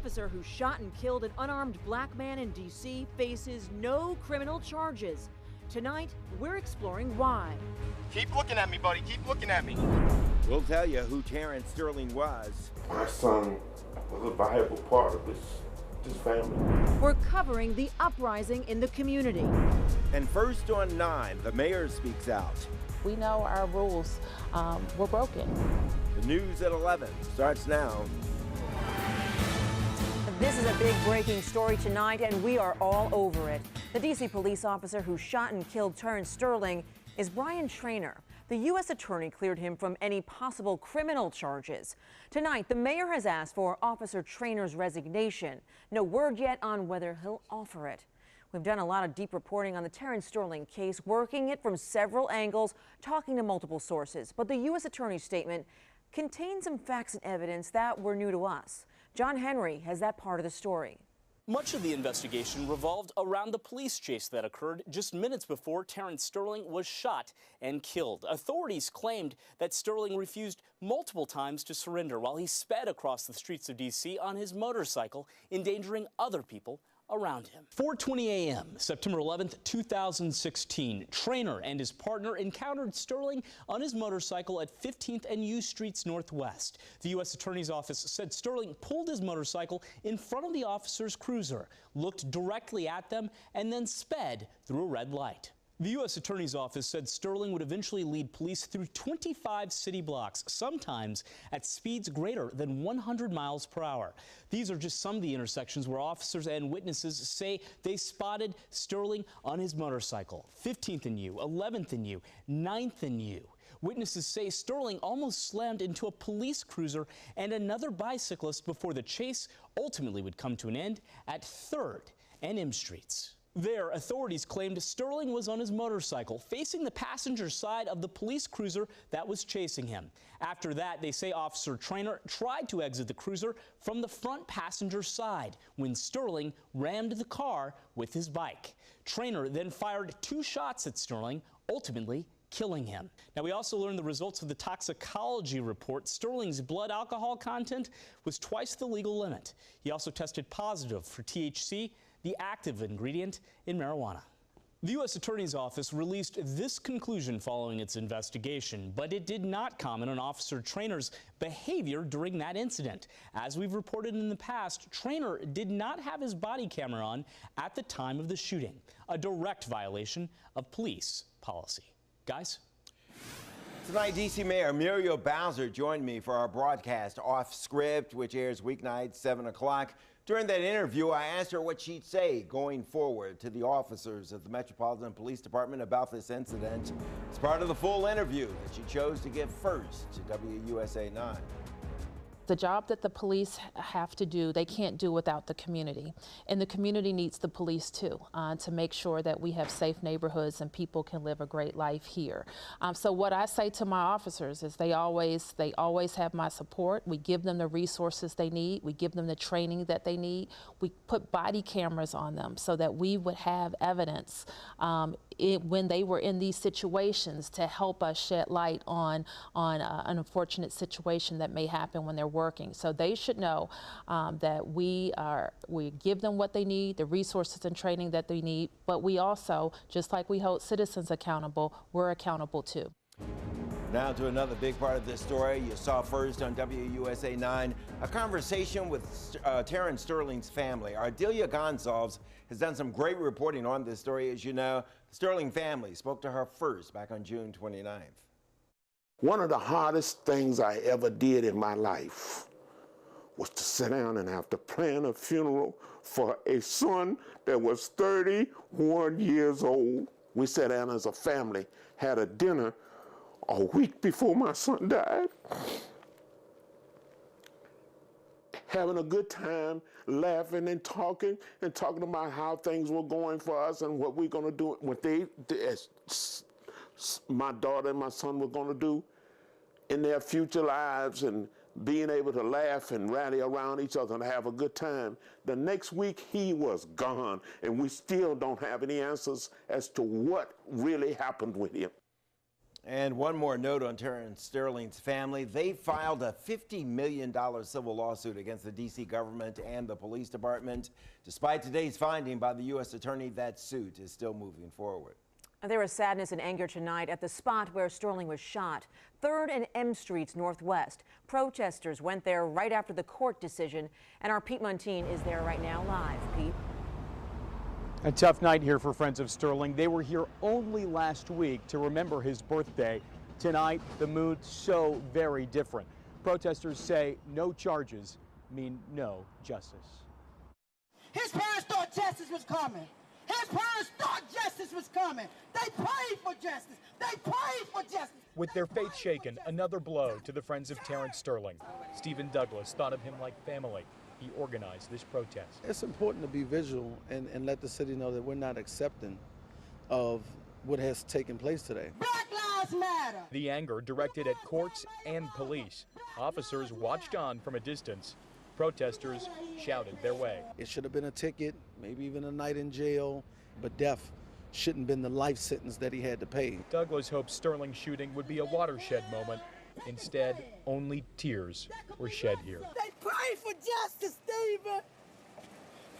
officer who shot and killed an unarmed black man in D.C. faces no criminal charges. Tonight, we're exploring why. Keep looking at me, buddy. Keep looking at me. We'll tell you who Terrence Sterling was. My son was a viable part of this family. We're covering the uprising in the community. And first on 9, the mayor speaks out. We know our rules were broken. The news at 11 starts now. This is a big breaking story tonight, and we are all over it. The D.C. police officer who shot and killed Terrence Sterling is Brian Traynor. The U.S. attorney cleared him from any possible criminal charges. Tonight, the mayor has asked for Officer Traynor's resignation. No word yet on whether he'll offer it. We've done a lot of deep reporting on the Terrence Sterling case, working it from several angles, talking to multiple sources. But the U.S. attorney's statement contains some facts and evidence that were new to us. John Henry has that part of the story. Much of the investigation revolved around the police chase that occurred just minutes before Terrence Sterling was shot and killed. Authorities claimed that Sterling refused multiple times to surrender while he sped across the streets of D.C. on his motorcycle, endangering other people around him. 4:20 a.m., September 11th, 2016. Traynor and his partner encountered Sterling on his motorcycle at 15th and U Streets Northwest. The U.S. Attorney's Office said Sterling pulled his motorcycle in front of the officer's cruiser, looked directly at them, and then sped through a red light. The U.S. Attorney's Office said Sterling would eventually lead police through 25 city blocks, sometimes at speeds greater than 100 miles per hour. These are just some of the intersections where officers and witnesses say they spotted Sterling on his motorcycle. 15th and U, 11th and U, 9th and U. Witnesses say Sterling almost slammed into a police cruiser and another bicyclist before the chase ultimately would come to an end at 3rd and M Streets. There, authorities claimed Sterling was on his motorcycle, facing the passenger side of the police cruiser that was chasing him. After that, they say Officer Traynor tried to exit the cruiser from the front passenger side when Sterling rammed the car with his bike. Traynor then fired 2 shots at Sterling, ultimately killing him. Now, we also learned the results of the toxicology report. Sterling's blood alcohol content was twice the legal limit. He also tested positive for THC, the active ingredient in marijuana. The U.S. Attorney's Office released this conclusion following its investigation, but it did not comment on Officer Traynor's behavior during that incident. As we've reported in the past, Traynor did not have his body camera on at the time of the shooting, a direct violation of police policy. Guys? Tonight, D.C. Mayor Muriel Bowser joined me for our broadcast Off Script, which airs weeknights, 7 o'clock. During that interview, I asked her what she'd say going forward to the officers of the Metropolitan Police Department about this incident. It's part of the full interview that she chose to give first to WUSA 9. The job that the police have to do, they can't do without the community. And the community needs the police too, to make sure that we have safe neighborhoods and people can live a great life here. So what I say to my officers is they always have my support. We give them the resources they need. We give them the training that they need. We put body cameras on them so that we would have evidence when they were in these situations to help us shed light on an unfortunate situation that may happen when they're working. So they should know that we give them what they need, the resources and training that they need, but we also, just like we hold citizens accountable, we're accountable too. Now to another big part of this story. You saw first on WUSA 9 a conversation with Terrence Sterling's family. Ardelia Gonsalves has done some great reporting on this story. As you know, the Sterling family spoke to her first back on June 29th. One of the hardest things I ever did in my life was to sit down and have to plan a funeral for a son that was 31 years old. We sat down as a family, had a dinner a week before my son died, having a good time, laughing and talking about how things were going for us and what we're going to do, what my daughter and my son were going to do in their future lives, and being able to laugh and rally around each other and have a good time. The next week, he was gone, and we still don't have any answers as to what really happened with him. And one more note on Terrence Sterling's family. They filed a $50 million civil lawsuit against the D.C. government and the police department. Despite today's finding by the U.S. attorney, that suit is still moving forward. There is sadness and anger tonight at the spot where Sterling was shot, 3rd and M Streets Northwest. Protesters went there right after the court decision, and our Pete Muntean is there right now live. Pete? A tough night here for friends of Sterling. They were here only last week to remember his birthday. Tonight, the mood so very different. Protesters say no charges mean no justice. His parents thought justice was coming. His parents thought justice was coming. They prayed for justice. They prayed for justice. With their faith shaken, another blow to the friends of Terrence Sterling. Stephen Douglas thought of him like family. He organized this protest. It's important to be visual and let the city know that we're not accepting of what has taken place today. Black Lives Matter. The anger directed at courts and police. Officers watched on from a distance. Protesters shouted their way. It should have been a ticket, maybe even a night in jail, but death shouldn't have been the life sentence that he had to pay. Douglas hoped Sterling's shooting would be a watershed moment. Instead, only tears were shed here. They prayed for justice, Stephen.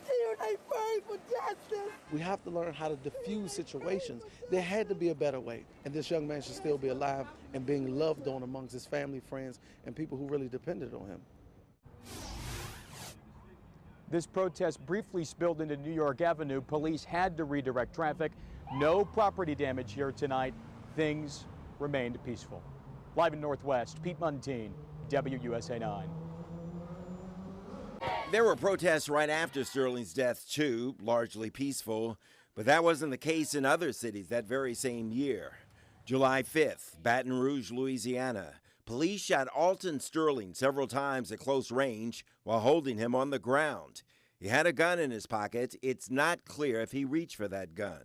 Stephen, they prayed for justice. We have to learn how to diffuse situations. There had to be a better way, and this young man should still be alive and being loved on amongst his family, friends, and people who really depended on him. This protest briefly spilled into New York Avenue. Police had to redirect traffic. No property damage here tonight. Things remained peaceful. Live in Northwest, Pete Muntean, WUSA 9. There were protests right after Sterling's death, too, largely peaceful. But that wasn't the case in other cities that very same year. July 5th, Baton Rouge, Louisiana. Police shot Alton Sterling several times at close range while holding him on the ground. He had a gun in his pocket. It's not clear if he reached for that gun.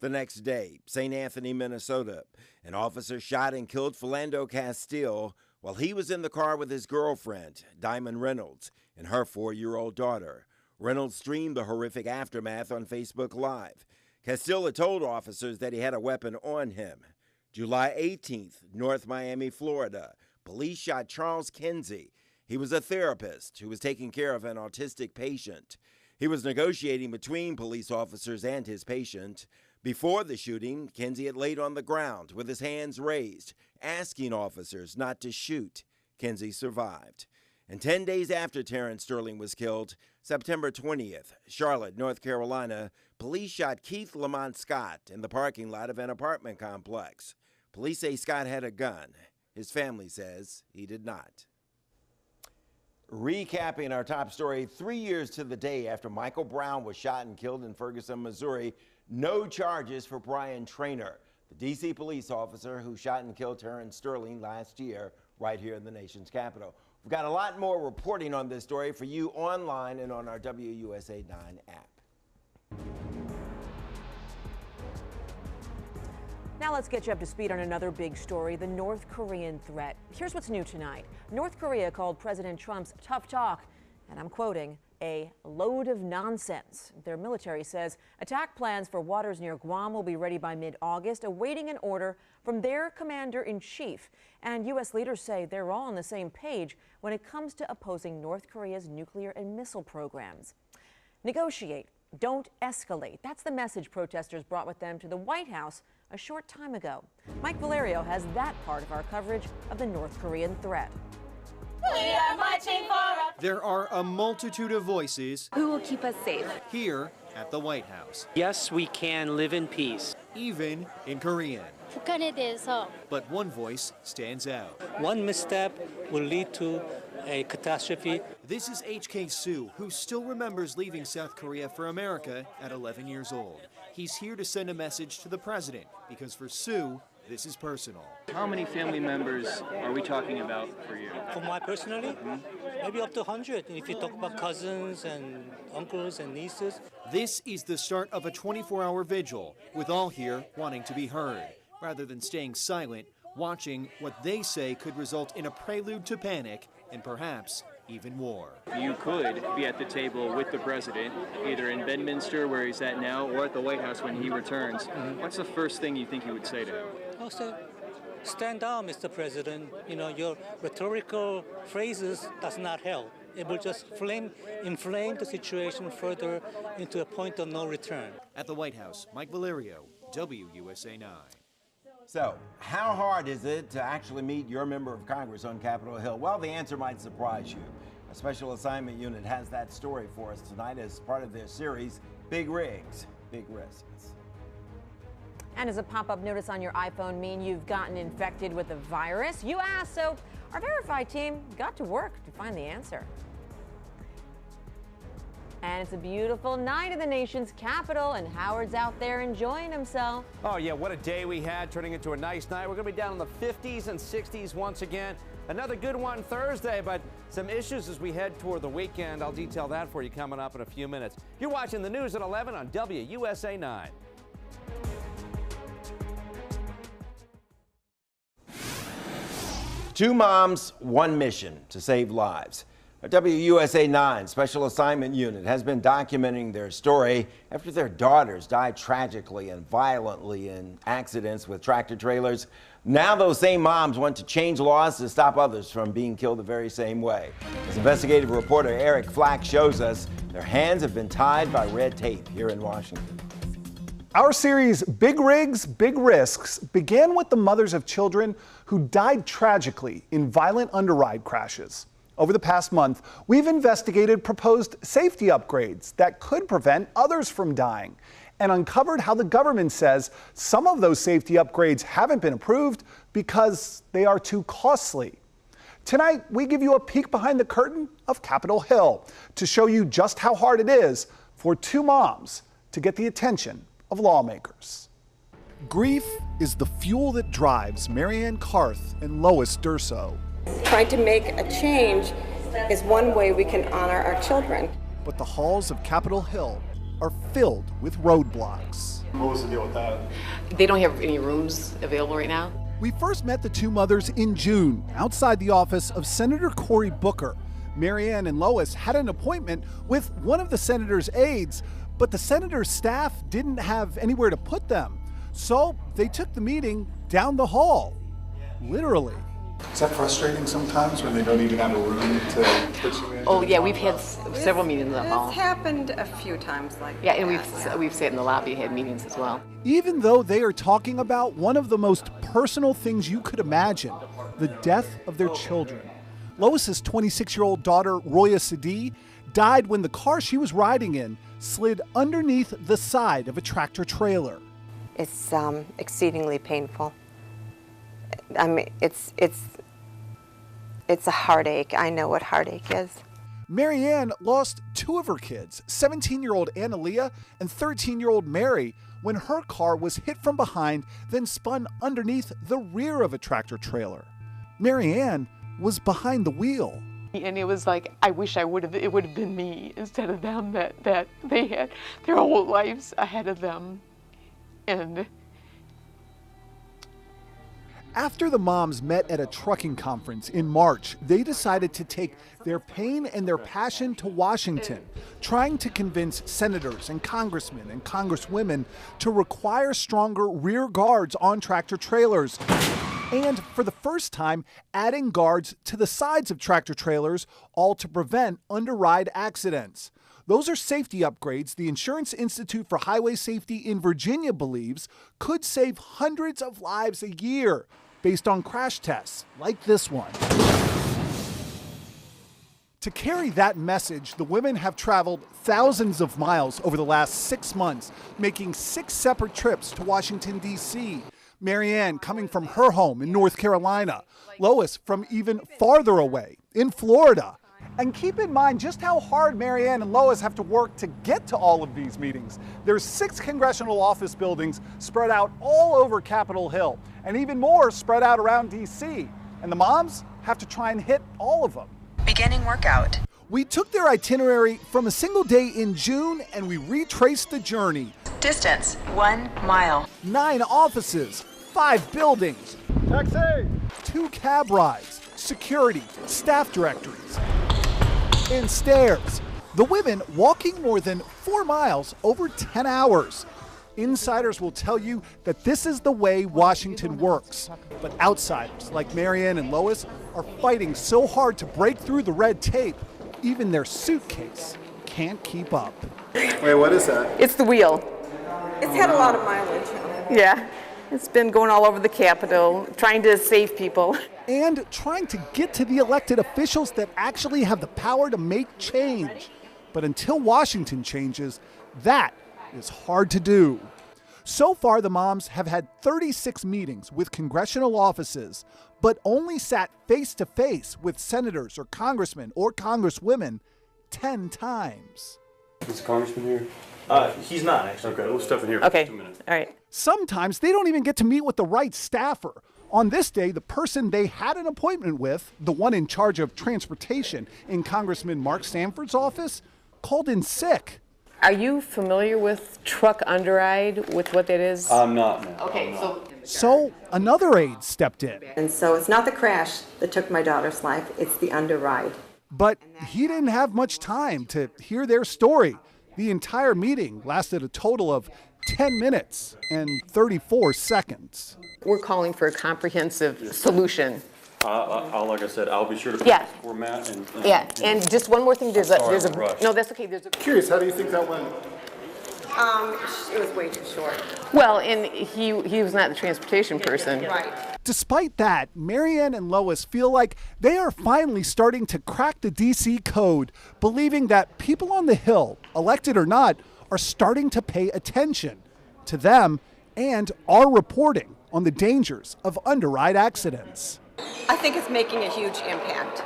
The next day, St. Anthony, Minnesota, an officer shot and killed Philando Castile while he was in the car with his girlfriend, Diamond Reynolds, and her 4-year-old daughter. Reynolds streamed the horrific aftermath on Facebook Live. Castile had told officers that he had a weapon on him. July 18th, North Miami, Florida, police shot Charles Kinsey. He was a therapist who was taking care of an autistic patient. He was negotiating between police officers and his patient. Before the shooting, Kinsey had laid on the ground with his hands raised, asking officers not to shoot. Kinsey survived. And 10 days after Terrence Sterling was killed, September 20th, Charlotte, North Carolina, police shot Keith Lamont Scott in the parking lot of an apartment complex. Police say Scott had a gun. His family says he did not. Recapping our top story, 3 years to the day after Michael Brown was shot and killed in Ferguson, Missouri, no charges for Brian Traynor, the D.C. police officer who shot and killed Terrence Sterling last year right here in the nation's capital. We've got a lot more reporting on this story for you online and on our WUSA 9 app. Now let's get you up to speed on another big story, the North Korean threat. Here's what's new tonight. North Korea called President Trump's tough talk, and I'm quoting, a load of nonsense. Their military says attack plans for waters near Guam will be ready by mid-August, awaiting an order from their commander-in-chief. And U.S. leaders say they're all on the same page when it comes to opposing North Korea's nuclear and missile programs. Negotiate, don't escalate. That's the message protesters brought with them to the White House a short time ago. Mike Valerio has that part of our coverage of the North Korean threat. We are marching for There are a multitude of voices who will keep us safe here at the White House. Yes, we can live in peace. Even in Korean. 북한에 대해서 But one voice stands out. One misstep will lead to a catastrophe. This is H.K. Soo, who still remembers leaving South Korea for America at 11 years old. He's here to send a message to the president, because for Soo, this is personal. How many family members are we talking about for you? For my personally, maybe up to 100. If you talk about cousins and uncles and nieces. This is the start of a 24-hour vigil, with all here wanting to be heard, rather than staying silent, watching what they say could result in a prelude to panic and perhaps even war. You could be at the table with the president, either in Bedminster, where he's at now, or at the White House when he returns. What's the first thing you think you would say to him? I'll say, stand down, Mr. President. You know, your rhetorical phrases does not help. It will just inflame the situation further into a point of no return. At the White House, Mike Valerio, WUSA 9. So, how hard is it to actually meet your member of Congress on Capitol Hill? Well, the answer might surprise you. A special assignment unit has that story for us tonight as part of their series, Big Rigs, Big Risks. And does a pop-up notice on your iPhone mean you've gotten infected with the virus? You asked, so our verified team got to work to find the answer. And it's a beautiful night in the nation's capital, and Howard's out there enjoying himself. Oh, yeah, what a day we had, turning into a nice night. We're going to be down in the 50s and 60s once again. Another good one Thursday, but some issues as we head toward the weekend. I'll detail that for you coming up in a few minutes. You're watching the news at 11 on WUSA 9. Two moms, one mission to save lives. A WUSA 9 Special Assignment Unit has been documenting their story after their daughters died tragically and violently in accidents with tractor trailers. Now those same moms want to change laws to stop others from being killed the very same way. As investigative reporter Eric Flack shows us, their hands have been tied by red tape here in Washington. Our series, Big Rigs, Big Risks, began with the mothers of children who died tragically in violent underride crashes. Over the past month, we've investigated proposed safety upgrades that could prevent others from dying and uncovered how the government says some of those safety upgrades haven't been approved because they are too costly. Tonight, we give you a peek behind the curtain of Capitol Hill to show you just how hard it is for two moms to get the attention of lawmakers. Grief is the fuel that drives Marianne Karth and Lois Durso. Trying to make a change is one way we can honor our children. But the halls of Capitol Hill are filled with roadblocks. What was the deal with that? They don't have any rooms available right now. We first met the two mothers in June outside the office of Senator Cory Booker. Marianne and Lois had an appointment with one of the senator's aides, but the senator's staff didn't have anywhere to put them. So they took the meeting down the hall, literally. Is that frustrating sometimes when they don't even have a room to put you in? Oh yeah, we've had several meetings in the hall. It's happened a few times like yeah, and that. we've sat in the lobby, had meetings as well. Even though they are talking about one of the most personal things you could imagine, the death of their children. Lois's 26-year-old daughter, Roya Sadie, died when the car she was riding in slid underneath the side of a tractor trailer. It's exceedingly painful. I mean, it's a heartache. I know what heartache is. Marianne lost two of her kids, 17-year-old Annaleah and 13-year-old Mary, when her car was hit from behind, then spun underneath the rear of a tractor trailer. Marianne was behind the wheel. And it was like, I wish it would have been me instead of them, that they had their whole lives ahead of them. And after the moms met at a trucking conference in March, they decided to take their pain and their passion to Washington, trying to convince senators and congressmen and congresswomen to require stronger rear guards on tractor trailers. And for the first time, adding guards to the sides of tractor trailers, all to prevent underride accidents. Those are safety upgrades the Insurance Institute for Highway Safety in Virginia believes could save hundreds of lives a year, based on crash tests like this one. To carry that message, the women have traveled thousands of miles over the last 6 months, making 6 separate trips to Washington, D.C. Marianne coming from her home in North Carolina, Lois from even farther away in Florida. And keep in mind just how hard Marianne and Lois have to work to get to all of these meetings. There's 6 congressional office buildings spread out all over Capitol Hill, and even more spread out around D.C. And the moms have to try and hit all of them. Beginning workout. We took their itinerary from a single day in June, and we retraced the journey. Distance, 1 mile. 9 offices, 5 buildings. Taxi! 2 cab rides, security, staff directories, and stairs. The women walking more than 4 miles over 10 hours. Insiders will tell you that this is the way Washington works. But outsiders like Marianne and Lois are fighting so hard to break through the red tape, even their suitcase can't keep up. Wait, what is that? It's the wheel. It's had a lot of mileage. Yeah. It's been going all over the Capitol, trying to save people. And trying to get to the elected officials that actually have the power to make change. But until Washington changes, that is hard to do. So far, the moms have had 36 meetings with congressional offices, but only sat face-to-face with senators or congressmen or congresswomen 10 times. Is the congressman here? He's not, actually. Okay, we'll step in here Okay, for just a minute. all right. Sometimes they don't even get to meet with the right staffer. On this day, the person they had an appointment with, the one in charge of transportation in Congressman Mark Sanford's office, called in sick. Are you familiar with truck underride, with what that is? I'm not, ma'am. Okay, So another aide stepped in. And so it's not the crash that took my daughter's life, it's the underride. But he didn't have much time to hear their story. The entire meeting lasted a total of 10 minutes and 34 seconds. We're calling for a comprehensive solution. Like I said, I'll be sure to put Yeah. this format and And just one more thing, there's Sorry, a I'm rushed. no, that's okay. Curious, how do you think that went? It was way too short. Well, and he was not the transportation person. Right. Despite that, Marianne and Lois feel like they are finally starting to crack the DC code, believing that people on the Hill, elected or not, are starting to pay attention to them and are reporting on the dangers of underride accidents. I think it's making a huge impact.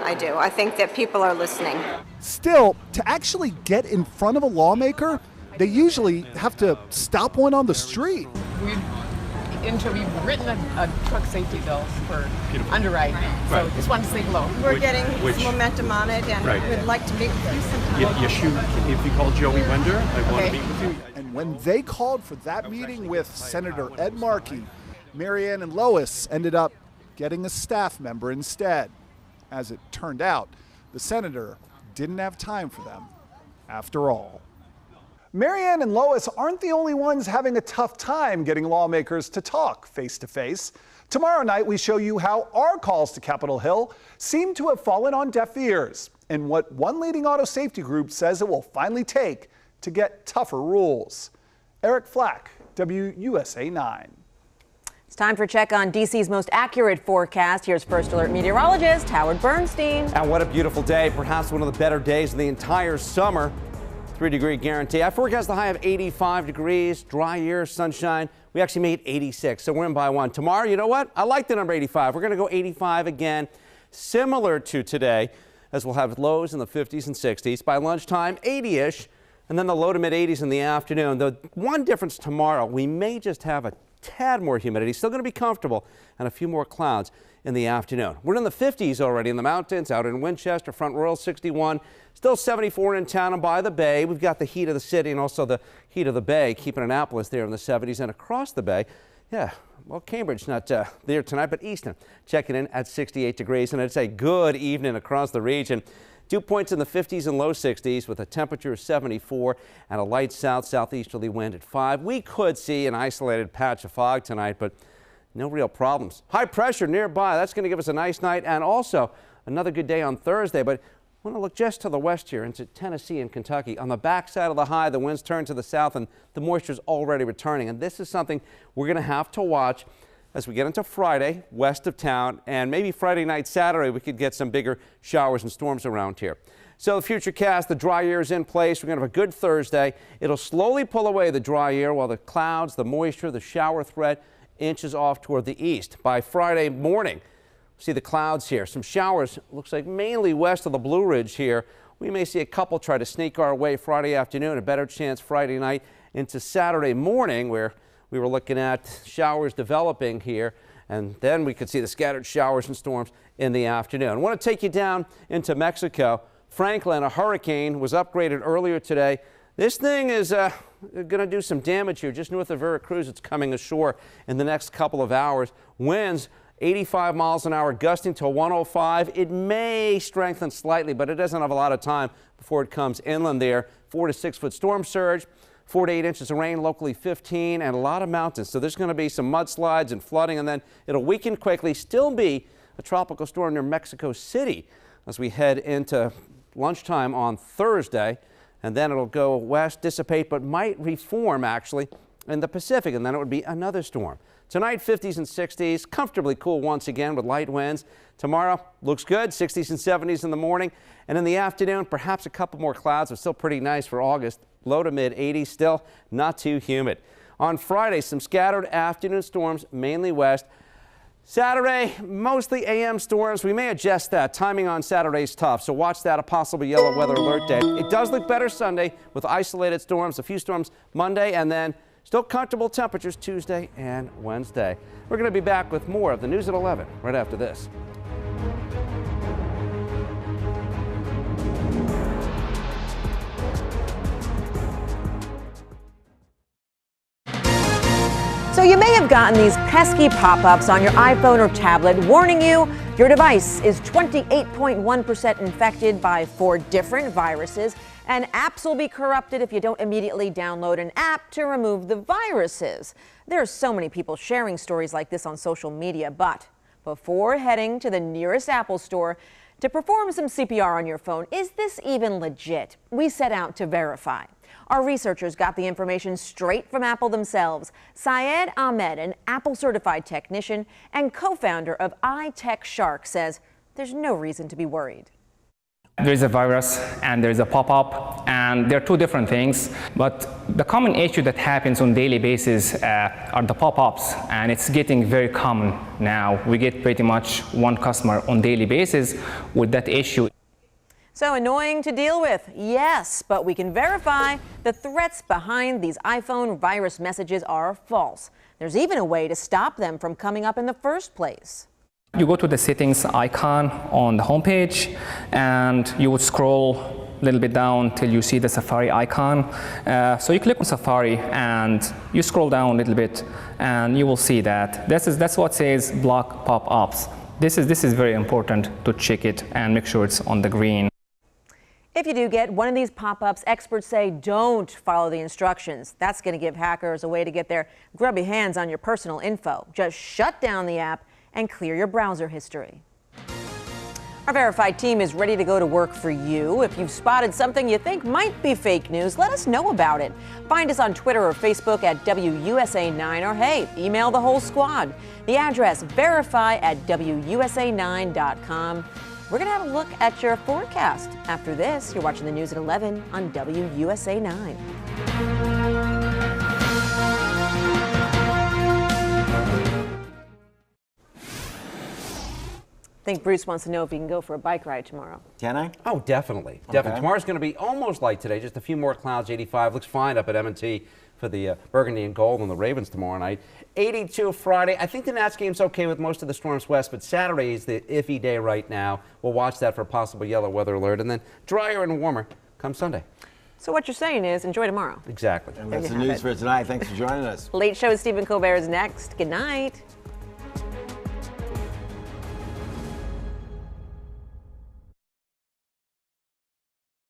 I do. I think that people are listening. Still, to actually get in front of a lawmaker, they usually have to stop one on the street. We've written a truck safety bill for underride, so just wanted to say hello. We're getting some momentum on it, and we'd like to meet with you sometime. Yes, if you call Joey Wender, I want to meet with you. And when they called for that meeting with Senator Ed Markey, Marianne and Lois ended up getting a staff member instead. As it turned out, the senator didn't have time for them after all. Marianne and Lois aren't the only ones having a tough time getting lawmakers to talk face-to-face. Tomorrow night, we show you how our calls to Capitol Hill seem to have fallen on deaf ears and what one leading auto safety group says it will finally take to get tougher rules. Eric Flack, WUSA 9. It's time for a check on DC's most accurate forecast. Here's First Alert meteorologist Howard Bernstein. And what a beautiful day, perhaps one of the better days of the entire summer. 3-degree guarantee. I forecast the high of 85 degrees, dry year, sunshine. We actually made 86, so we're in by one. Tomorrow, you know what? I like the number 85. We're going to go 85 again, similar to today, as we'll have lows in the 50s and 60s. By lunchtime, 80-ish, and then the low to mid-80s in the afternoon. The one difference tomorrow, we may just have a tad more humidity, still going to be comfortable, and a few more clouds in the afternoon. We're in the 50s already in the mountains, out in Winchester, Front Royal 61, still 74 in town and by the bay. We've got the heat of the city and also the heat of the bay, keeping Annapolis there in the 70s, and across the bay, yeah, well, Cambridge not there tonight, but Easton checking in at 68 degrees, and it's a good evening across the region. Dew points in the 50s and low 60s with a temperature of 74 and a light southeasterly wind at 5. We could see an isolated patch of fog tonight, but no real problems. High pressure nearby. That's going to give us a nice night and also another good day on Thursday. But I want to look just to the west here into Tennessee and Kentucky. On the backside of the high, the winds turn to the south and the moisture's already returning. And this is something we're going to have to watch as we get into Friday west of town, and maybe Friday night, Saturday, we could get some bigger showers and storms around here. So the future cast, the dry air is in place. We're going to have a good Thursday. It'll slowly pull away the dry air while the clouds, the moisture, the shower threat inches off toward the east. By Friday morning, see the clouds here. Some showers, looks like mainly west of the Blue Ridge here. We may see a couple try to sneak our way Friday afternoon, a better chance Friday night into Saturday morning, where we were looking at showers developing here, and then we could see the scattered showers and storms in the afternoon. I want to take you down into Mexico. Franklin, a hurricane, was upgraded earlier today. This thing is going to do some damage here just north of Veracruz. It's coming ashore in the next couple of hours. Winds 85 miles an hour, gusting to 105. It may strengthen slightly, but it doesn't have a lot of time before it comes inland there. 4 to 6 foot storm surge. 4 to 8 inches of rain, locally 15, and a lot of mountains. So there's going to be some mudslides and flooding, and then it'll weaken quickly, still be a tropical storm near Mexico City as we head into lunchtime on Thursday. And then it'll go west, dissipate, but might reform actually in the Pacific, and then it would be another storm. Tonight, 50s and 60s, comfortably cool once again with light winds. Tomorrow looks good, 60s and 70s in the morning, and in the afternoon, perhaps a couple more clouds, but still pretty nice for August. Low to mid 80s, still not too humid. On Friday, some scattered afternoon storms, mainly west. Saturday, mostly AM storms. We may adjust that. Timing on Saturday is tough, so watch that, a possible yellow weather alert day. It does look better Sunday with isolated storms, a few storms Monday, and then still comfortable temperatures Tuesday and Wednesday. We're going to be back with more of the news at 11 right after this. So you may have gotten these pesky pop-ups on your iPhone or tablet warning you your device is 28.1% infected by 4 different viruses, and apps will be corrupted if you don't immediately download an app to remove the viruses. There are so many people sharing stories like this on social media, but before heading to the nearest Apple store to perform some CPR on your phone, is this even legit? We set out to verify. Our researchers got the information straight from Apple themselves. Syed Ahmed, an Apple-certified technician and co-founder of iTechShark, says there's no reason to be worried. There's a virus and there's a pop-up, and they're two different things. But the common issue that happens on a daily basis are the pop-ups, and it's getting very common now. We get pretty much one customer on a daily basis with that issue. So annoying to deal with, yes, but we can verify the threats behind these iPhone virus messages are false. There's even a way to stop them from coming up in the first place. You go to the settings icon on the homepage, and you would scroll a little bit down till you see the Safari icon. So you click on Safari and you scroll down a little bit, and you will see that that's what says block pop-ups. This is very important to check it and make sure it's on the green. If you do get one of these pop-ups, experts say don't follow the instructions. That's going to give hackers a way to get their grubby hands on your personal info. Just shut down the app and clear your browser history. Our verified team is ready to go to work for you. If you've spotted something you think might be fake news, let us know about it. Find us on Twitter or Facebook at WUSA9, or hey, email the whole squad. The address verify@WUSA9.com. We're going to have a look at your forecast. After this, you're watching the news at 11 on WUSA 9. I think Bruce wants to know if he can go for a bike ride tomorrow. Can I? Oh, definitely. Definitely. Tomorrow's going to be almost like today, just a few more clouds, 85. Looks fine up at M&T for the Burgundy and Gold and the Ravens tomorrow night. 82 Friday. I think the Nats game's okay with most of the storms west, but Saturday is the iffy day right now. We'll watch that for a possible yellow weather alert, and then drier and warmer come Sunday. So what you're saying is enjoy tomorrow. Exactly. And that's the news for tonight. Thanks for joining us. Late Show with Stephen Colbert is next. Good night.